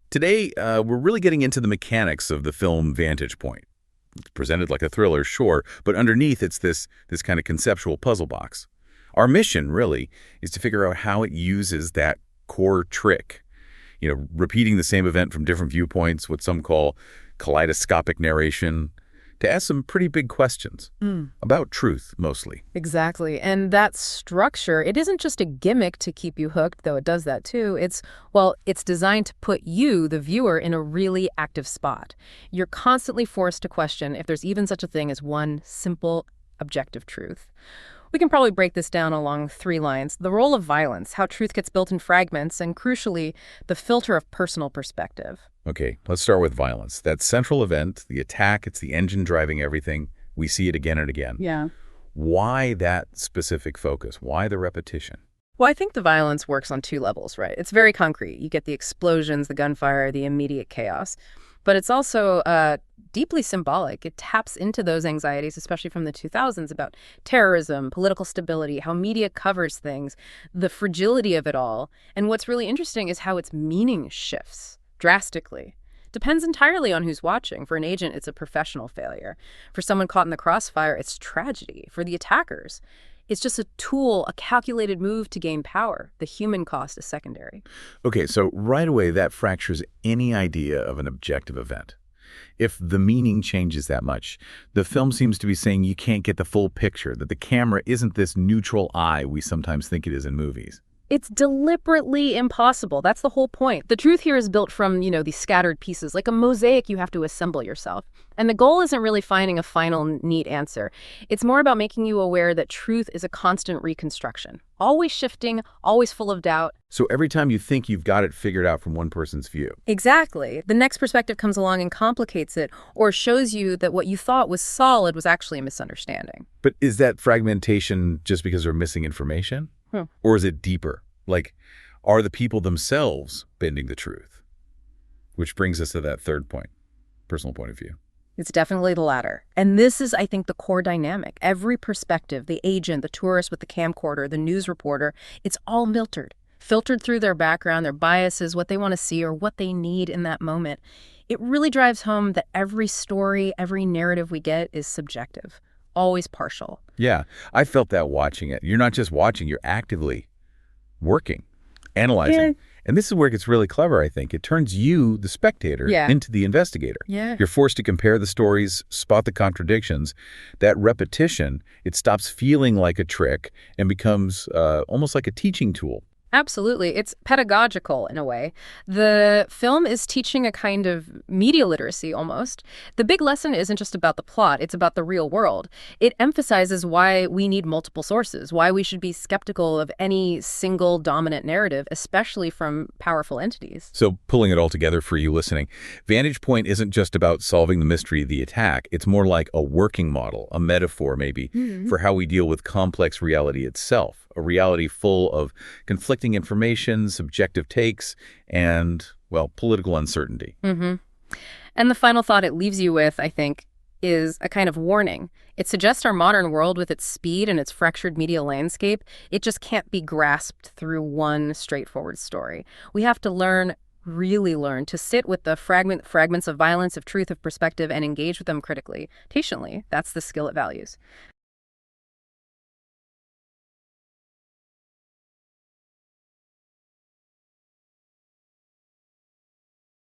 Today, we're really getting into the mechanics of the film Vantage Point. It's presented like a thriller, sure, but underneath it's this kind of conceptual puzzle box. Our mission, really, is to figure out how it uses that core trick, repeating the same event from different viewpoints, what some call kaleidoscopic narration, to ask some pretty big questions about truth, mostly. Exactly. And that structure, it isn't just a gimmick to keep you hooked, though it does that too. It's designed to put you, the viewer, in a really active spot. You're constantly forced to question if there's even such a thing as one simple, objective truth. We can probably break this down along 3 lines. The role of violence, how truth gets built in fragments, and crucially, the filter of personal perspective. Okay, let's start with violence. That central event, the attack, it's the engine driving everything. We see it again and again. Yeah. Why that specific focus? Why the repetition? Well, I think the violence works on 2 levels, right? It's very concrete. You get the explosions, the gunfire, the immediate chaos. But it's also deeply symbolic. It taps into those anxieties, especially from the 2000s, about terrorism, political stability, how media covers things, the fragility of it all. And what's really interesting is how its meaning shifts drastically. Depends entirely on who's watching. For an agent, it's a professional failure. For someone caught in the crossfire, it's tragedy. For the attackers, it's just a tool, a calculated move to gain power. The human cost is secondary. Okay, so right away that fractures any idea of an objective event. If the meaning changes that much, the film seems to be saying you can't get the full picture, that the camera isn't this neutral eye we sometimes think it is in movies. It's deliberately impossible. That's the whole point. The truth here is built from, these scattered pieces, like a mosaic you have to assemble yourself. And the goal isn't really finding a final, neat answer. It's more about making you aware that truth is a constant reconstruction, always shifting, always full of doubt. So every time you think you've got it figured out from one person's view. Exactly. The next perspective comes along and complicates it, or shows you that what you thought was solid was actually a misunderstanding. But is that fragmentation just because they're missing information? Or is it deeper? Like, are the people themselves bending the truth? Which brings us to that third point, personal point of view. It's definitely the latter. And this is, I think, the core dynamic. Every perspective, the agent, the tourist with the camcorder, the news reporter, it's all filtered through their background, their biases, what they want to see or what they need in that moment. It really drives home that every story, every narrative we get is subjective, always partial. Yeah, I felt that watching it. You're not just watching, you're actively working, analyzing. Yeah. And this is where it gets really clever, I think. It turns you, the spectator, into the investigator. Yeah. You're forced to compare the stories, spot the contradictions. That repetition, it stops feeling like a trick and becomes almost like a teaching tool. Absolutely. It's pedagogical in a way. The film is teaching a kind of media literacy almost. The big lesson isn't just about the plot, it's about the real world. It emphasizes why we need multiple sources, why we should be skeptical of any single dominant narrative, especially from powerful entities. So pulling it all together for you listening, Vantage Point isn't just about solving the mystery of the attack. It's more like a working model, a metaphor maybe, for how we deal with complex reality itself. A reality full of conflicting information, subjective takes, and, political uncertainty. And the final thought it leaves you with, I think, is a kind of warning. It suggests our modern world with its speed and its fractured media landscape, it just can't be grasped through one straightforward story. We have to really learn to sit with the fragments of violence, of truth, of perspective, and engage with them critically, patiently. That's the skill it values.